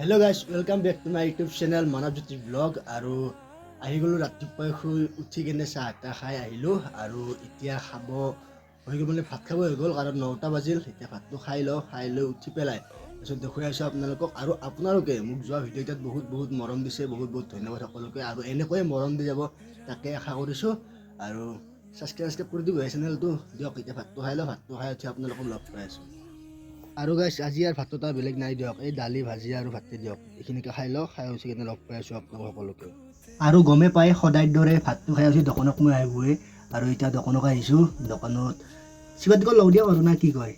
Hello guys, welcome back to my YouTube channel Manavjyoti Vlog আৰু আহি গলো ৰাতিপুৱাই শুই উঠি কিনে চাহ এটা খাই আহিলো আৰু এতিয়া খাব হৈ গ'ল মানে ভাত খাব হৈ গ'ল কাৰণ 9টা বাজিল এতিয়া ভাতটো খাই লৈ উঠি পেলাই তাৰপিছত দেখুৱাই আছো আপোনালোকক আৰু আপোনালোকে মোক যোৱা ভিডিঅ'টাত বহুত মৰম দিছে বহুত ধন্যবাদ সকলোকে আৰু এনেকৈয়ে মৰম দি যাব তাকে আশা কৰিছো আৰু সাবস্ক্ৰাইব কৰি দিব চেনেলটো দিয়ক এতিয়া ভাতটো খাই উঠি আপোনালোকক লগ পাই আছো আৰু গাইছ আজি আৰ ভাতটা বেলেগ নাই দিয়ক এই দালি ভাজি আৰু ভাতে দিয়ক এইখিনিকে খাই উঠি কিনে লগ পাই আছো আপোনালোক সকলোকে আৰু গমে পাই সদায় দৰে ভাতটো খাই উঠি দোকানত মই আহিবই আৰু এতিয়া দোকানত আহিছো দোকানত চিবাত লগ দিয়া আৰু না কি কয়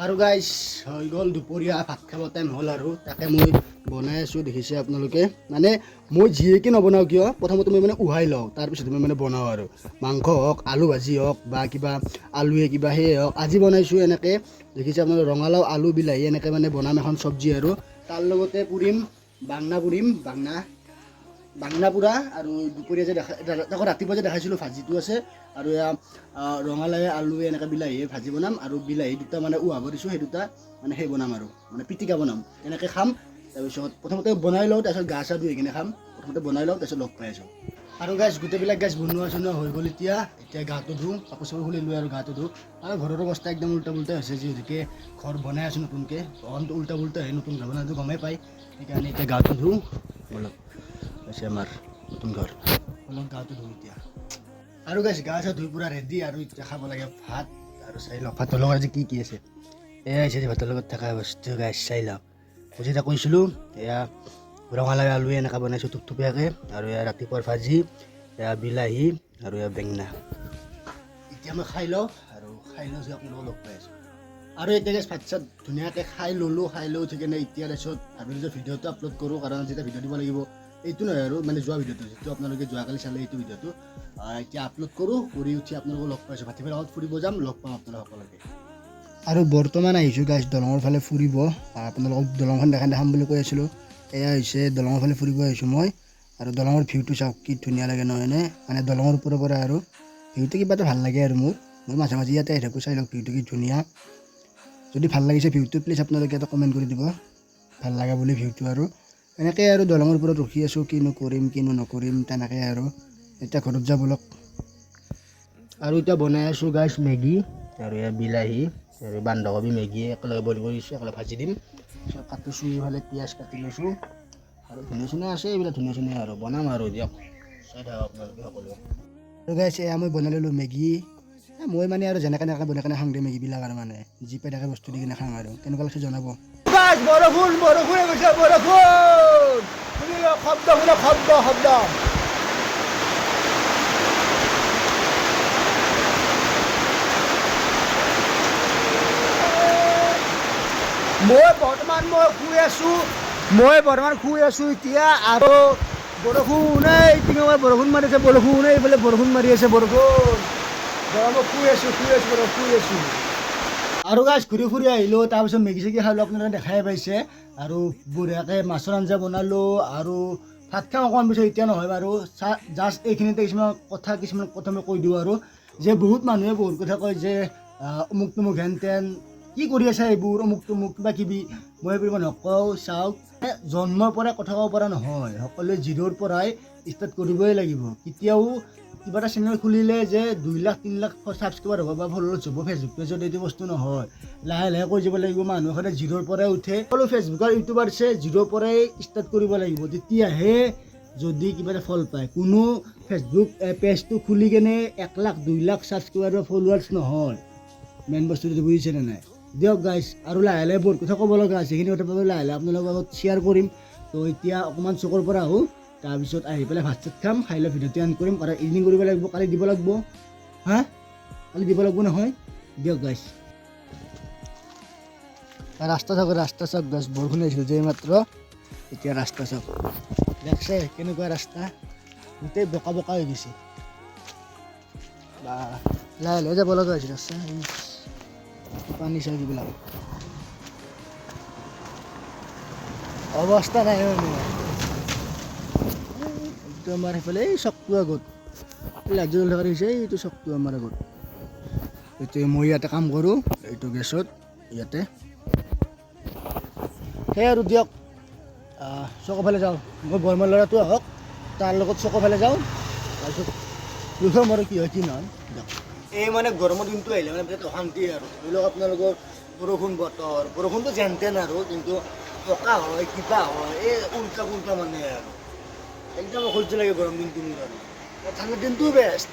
আৰু গাইছ হৈ গ'ল দুপৰীয়া ভাত খাব টাইম হ'ল আৰু তাকে মই বনাই আছো দেখিছে আপোনালোকে মানে মই যিয়েকি নবনাও কিয় প্ৰথমতে মই মানে উহাই লওঁ তাৰপিছত মই মানে বনাওঁ আৰু মাংস হওক আলু ভাজি হওক বা কিবা আলুৱে কিবা সেই হওক আজি বনাইছোঁ এনেকৈ দেখিছে আপোনালোকে ৰঙালাও আলু বিলাহী এনেকৈ মানে বনাম এখন চব্জি আৰু তাৰ লগতে বাংনা পুৰা আৰু দুপৰীয়া যে আকৌ ৰাতিপুৱা যে দেখাইছিলোঁ ভাজিটো আছে আৰু এয়া ৰঙালাৱে আলুৱে এনেকৈ বিলাহীয়ে ভাজি বনাম আৰু বিলাহী দুটা মানে উহাব দিছোঁ সেই দুটা মানে সেই বনাম আৰু মানে পিটিকা বনাম এনেকৈ খাম তাৰপিছত প্ৰথমতে বনাই লওঁ তাৰপিছত গা চা ধুই কিনে খাম প্ৰথমতে বনাই লওঁ তাৰপিছত লগ পাই আছোঁ আৰু গাছ গোটেইবিলাক গাছ বনোৱা হৈ গ'ল এতিয়া গাটো ধুওঁ কাপোৰ চাপোৰ খুলি লৈ আৰু গাটো ধুওঁ আৰু ঘৰৰ অৱস্থা একদম উল্টা হৈছে যিহেতুকে ঘৰ বনাই আছোঁ নতুনকৈ ঘৰটো উল্টা হয় নতুন ঘৰ বনাইটো গমেই পায় সেইকাৰণে এতিয়া গাটো ধুওঁ অলপ আছে আমাৰ নতুন ঘৰ অলপ গাটো ধুওঁ এতিয়া আৰু গাছ গা চা ধুই পূৰা ৰেডি আৰু এতিয়া খাব লাগে ভাত আৰু চাই লওক ভাতৰ লগত আজি কি আছে এয়া হৈছে ভাতৰ লগত থকা বস্তু গাছ চাই লওক মই যেতিয়া কৈছিলোঁ এয়া ৰঙালাও আলুৱে এনেকৈ বনাইছোঁ থুপথুপীয়াকৈ আৰু এয়া ৰাতিপুৱাৰ ভাজি এয়া বিলাহী আৰু এয়া বেঙেনা এতিয়া মই খাই লওঁ যে আপোনালোকক লগ পাই আছোঁ আৰু এতিয়া গেছ ভাত চাত ধুনীয়াকৈ খাই লৈ উঠি কিনে এতিয়া তাৰপিছত ভাবিলোঁ যে ভিডিঅ'টো আপলোড কৰোঁ কাৰণ যেতিয়া ভিডিঅ' দিব লাগিব এইটো নহয় আৰু মানে যোৱা ভিডিঅ'টো যিটো আপোনালোকে যোৱাকালি চালে এইটো ভিডিঅ'টো এতিয়া আপলোড কৰি উঠি আপোনালোকক লগ পাইছোঁ ভাতিবেলা আগত ফুৰিব যাম লগ পাম আপোনালোক সকলোকে আৰু বৰ্তমান আহিছোঁ গাইছ দলঙৰ ফালে ফুৰিব আপোনালোকক দলংখন দেখাম বুলি কৈ আছিলোঁ এয়া হৈছে দলঙৰ ফালে ফুৰিব আহিছোঁ মই আৰু দলঙৰ ভিউটো চাওক কি ধুনীয়া লাগে নহয়নে মানে দলঙৰ ওপৰৰ পৰা আৰু ভিউটো কিবা এটা ভাল লাগে আৰু মই মাজে ইয়াতে আহি থাকোঁ চাই লওক ভিউটো কি ধুনীয়া যদি ভাল লাগিছে ভিউটো প্লিজ আপোনালোকে এটা কমেণ্ট কৰি দিব ভাল লাগে বুলি ভিউটো আৰু এনেকৈ আৰু দলঙৰ ওপৰত ৰখি আছোঁ কিনো কৰিম কিনো নকৰিম তেনেকৈ আৰু এতিয়া ঘৰত যাব লওক আৰু এতিয়া বনাই আছোঁ গাইছ মেগী আৰু এয়া বিলাহী আৰু বন্ধাকবি মেগী একেলগে বইল কৰিছোঁ একেলগে ভাজি দিম কাটিছোঁ ইফালে পিঁয়াজ কাটি লৈছোঁ আৰু ধুনীয়া আছে এইবিলাক ধুনীয়া আৰু বনাম আৰু দিয়ক চাই থাকক আপোনালোকে সকলোৱে আৰু গাইছ এয়া মই বনাই ল'লোঁ মেগী মই মানে আৰু যেনেকৈ বনাই কেনে খাওঁ মেগীবিলাক আৰু মানে যি পাই থাকে বস্তু দি কিনে খাওঁ আৰু কেনেকুৱা লাগিছে জনাব বৰষুণ শব্দ মই বৰ্তমান শুই আছোঁ এতিয়া আৰু বৰষুণ মাৰিছে এইফালে বৰষুণ মাৰি আছে গৰমত শুই আছোঁ আৰু গাছ ঘূৰি ফুৰি আহিলোঁ তাৰপিছত মেগী চেগী খালোঁ আপোনালোকে দেখাই পাইছে আৰু বঢ়িয়াকৈ মাছৰ আঞ্জা বনালোঁ আৰু ভাত খাওঁ অকণমান পিছত এতিয়া নহয় বাৰু জাষ্ট এইখিনিতে কিছুমান কথা প্ৰথমে কৈ দিওঁ আৰু যে বহুত মানুহে বহুত কথা কয় যে অমুক তমুক হেন তেন কি কৰি আছে এইবোৰ অমুক তমুক কিবা কিবি মই এইবোৰ নকওঁ চাওক জন্মৰ পৰাই কথা ক'ব পৰা নহয় সকলোৱে জিৰ'ৰ পৰাই ষ্টাৰ্ট কৰিবই লাগিব কেতিয়াও কিবা এটা চেনেল খুলিলে যে 2 লাখ 3 লাখ ছাবস্ক্ৰাইবাৰ হ'ব বা ফলোৱাৰ্ছ হ'ব ফেচবুক পেজত এইটো বস্তু নহয় লাহে কৈ যাব লাগিব মানুহ সদায় জিৰ'ৰ পৰাই উঠে সকলো ফেচবুকৰ ইউটিউবাৰ্ছে জিৰ'ৰ পৰাই ষ্টাৰ্ট কৰিব লাগিব তেতিয়াহে যদি কিবা এটা ফল পায় কোনো ফেচবুক পেজটো খুলি কেনে 1 লাখ 2 লাখ ছাবস্ক্ৰাইবাৰ বা ফলোৱাৰ্ছ নহয় মেইন বস্তুটো বুজিছেনে নাই দিয়ক গাইছ আৰু লাহে বহুত কথা ক'ব লগা আছে সেইখিনি কথা লাহে আপোনালোকৰ লগত শ্বেয়াৰ কৰিম তো এতিয়া অকণমান চকুৰ পৰা আহোঁ তাৰপিছত আহি পেলাই ভাত চাত খাম খাই লৈ ভিডিঅ'টো এণ্ড কৰিম কাৰণ ইডিটিং কৰিব লাগিব কালি দিব লাগিব নহয় দিয়ক গাইছ ৰাস্তা চাওক গাছ বৰষুণ আহিছিল যে মাত্ৰ এতিয়া ৰাস্তা চাওক দেখছে কেনেকুৱা ৰাস্তা গোটেই বোকা হৈ গৈছে বা লাহে যাব লগা হৈছে ৰাস্তা পানী চাই এইবিলাক অৱস্থা নাই এইটো আমাৰ সেইফালে এই চকটো আগত লাইট জ্বলি থকা হৈছে এইটো চকটো আমাৰ আগত এইটো মই ইয়াতে কাম কৰোঁ এইটো গেছত ইয়াতে সেই আৰু দিয়ক চকফালে যাওঁ মই বৰমাৰ ল'ৰাটো আহক তাৰ লগত চকফালে যাওঁ তাৰপিছত লুকাম আৰু কি হয় কি নহয় দিয়ক এই মানে গৰমৰ দিনটো আহিলে মানে বিৰাট অশান্তি আৰু ধৰি লওক আপোনালোকৰ বৰষুণ বতৰ বৰষুণটো যেন তেন আৰু কিন্তু পকা হয় কিবা হয় এই উল্টা পুল্টা মানে আৰু একদম অসহ্য লাগে গৰম দিনটো মোৰ আৰু ঠাণ্ডাৰ দিনটোও বেষ্ট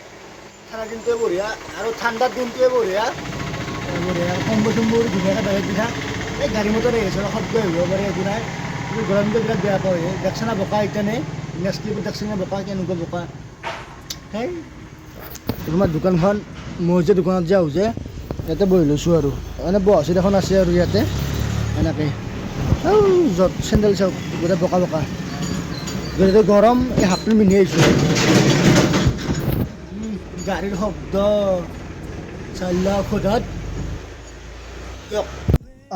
ঠাণ্ডাৰ দিনটোৱে বঢ়িয়া আৰু ঠাণ্ডাৰ দিনটোৱে বঢ়িয়া বঢ়িয়া কম্বল চম্বল ধুনীয়াকৈ বাহিৰত দি থাক এই গাড়ী মটৰ আহিছে শব্দ আহিব পাৰে একো নাই কিন্তু গৰম দিনটো বিৰাট বেয়া পাওঁ দেখছে না বোকা এতিয়ানে নেক্সট ক্লিপত দেখছে না বোকা কেনেকুৱা বোকা সেই তোমাৰ দোকানখন মই যে দোকানত যাওঁ যে ইয়াতে বহি লৈছোঁ আৰু মানে বহা চিট এখন আছে আৰু ইয়াতে এনেকৈ য'ত চেণ্ডেল চাওক গোটেই বোকা বোকা গোটেই গৰম এই হাফ পেণ্ট পিন্ধি আহিছোঁ গাড়ীৰ শব্দ চাল্লা খোধাত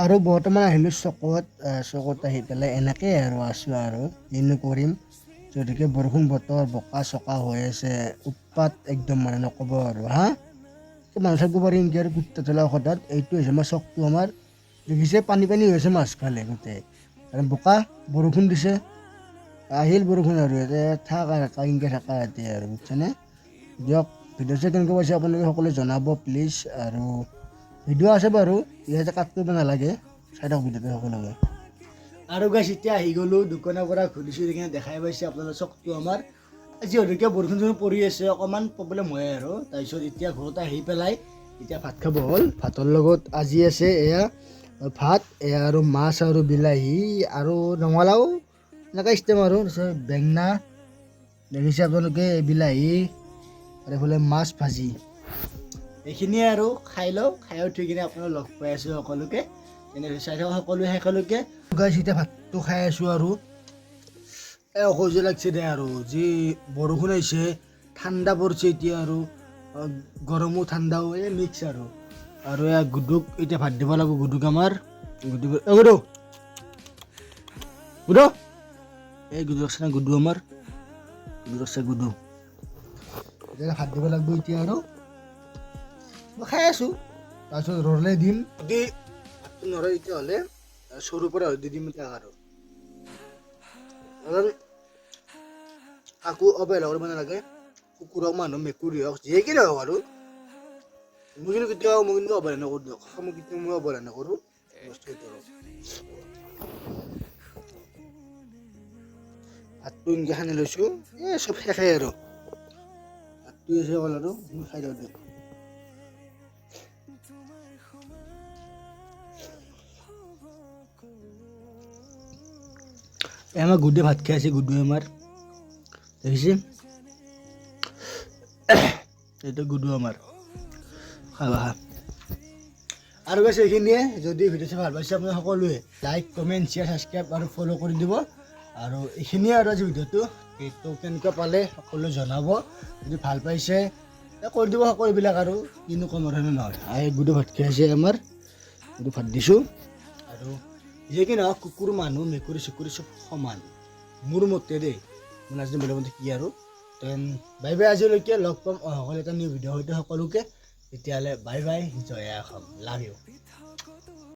আৰু বৰ্তমান আহিলোঁ চকত আহি পেলাই এনেকৈ আৰু আছোঁ আৰু কিনো কৰিম যদিকে বৰষুণ বতৰ বোকা চকা হৈ আছে উৎপাত একদম মানে নক'ব আৰু হা মানুহ থাকিব পাৰিম কি আৰু কুত্তা তোলা সদাত এইটো হৈছে আমাৰ চকটো আমাৰ দেখিছে পানী পানী হৈ আছে মাছফালে গোটেই আৰু বোকা বৰষুণ দিছে আহিল বৰষুণ আৰু ইয়াতে থাক আৰু কাইংকৈ থাকা ইয়াতে আৰু বুজিছেনে দিয়ক ভিডিঅ' চাই কেনেকৈ পাইছে আপোনালোকে সকলোৱে জনাব প্লিজ আৰু ভিডিঅ' আছে বাৰু ইয়াতে কাট কৰিব নালাগে চাই থাকক ভিডিঅ'টো সকলোকে আৰু গাইছ এতিয়া আহি গ'লোঁ দোকানৰ পৰা ঘূৰিছোঁ কিনে দেখাই পাইছে আপোনালোকৰ চকটো আমাৰ যিহেতুকে বৰষুণ চৰষুণ পৰি আছে অকণমান প্ৰব্লেম হয় আৰু তাৰপিছত এতিয়া ঘৰত আহি পেলাই এতিয়া ভাত খাব হ'ল ভাতৰ লগত আজি আছে এয়া ভাত এয়া আৰু মাছ আৰু বিলাহী আৰু ৰঙালাও এনেকুৱা ষ্টেম আৰু তাৰপিছত বেঙেনা দেখিছে আপোনালোকে বিলাহী আৰু এইফালে মাছ ভাজি এইখিনিয়ে আৰু খাই লওঁ খাই উঠি কিনে আপোনালোক লগ পাই আছোঁ সকলোকে এনেকৈ চাই থাকক সকলোৱে শেষলৈকে গাইছ এতিয়া ভাতটো খাই আছোঁ আৰু এই অসহ্য লাগছে দে আৰু যি বৰষুণ আহিছে ঠাণ্ডা পৰিছে এতিয়া আৰু গৰমো ঠাণ্ডাও এই মিক্স আৰু এয়া গুডুক এতিয়া ভাত দিব লাগিব গুডুক আমাৰ গুডু এই গুডু আছে না গুডু আমাৰ গুডু আছে গুডু এতিয়া ভাত দিব লাগিব এতিয়া আৰু মই খাই আছোঁ তাৰপিছত ৰলে দিম যদি ভাতটো নৰয় তেতিয়াহ'লে সৰুৰ পৰা দি দিম তাক আৰু কাকো অৱহেলা কৰিব নালাগে কুকুৰ হওক মানুহ মেকুৰী হওক যিয়ে কি নহওক আৰু মই কিন্তু কেতিয়াও অৱহেলা নকৰোঁ দিয়ক মই কেতিয়াও অৱহেলা নকৰোঁ ভাতটো এনেকৈ সানি লৈছোঁ এই চব শেষেই আৰু ভাতটো আছে অকল আৰু খাই দিওঁ দিয়ক আমাৰ গুডে ভাত খাই আছে গুডুৱে আমাৰ দেখিছে এইটো গুডু আমাৰ খাবা আৰু কৈছে এইখিনিয়ে যদি ভিডিঅ' চাই ভাল পাইছে আপোনাৰ সকলোৱে লাইক কমেণ্ট শ্বেয়াৰ ছাবস্ক্ৰাইব আৰু ফ'ল' কৰি দিব আৰু এইখিনিয়ে আৰু আজি ভিডিঅ'টো কেনেকুৱা পালে সকলোৱে জনাব যদি ভাল পাইছে কৰি দিব সকলোবিলাক আৰু কিনো কম ধৰণে নহয় গুডু ভাত খাই আছে আমাৰ গুডু ভাত দিছোঁ আৰু যে কি নহওক কুকুৰ মানুহ মেকুৰী চেকুৰী চব সমান মোৰ মতে দেই মই নাজানো বেলেগ মতে কি আৰু দেন বাই বাই আজিলৈকে লগ পাম অহাকালি এটা নিউ ভিডিঅ' সৈতে সকলোকে তেতিয়াহ'লে bye bye Jay Assam love you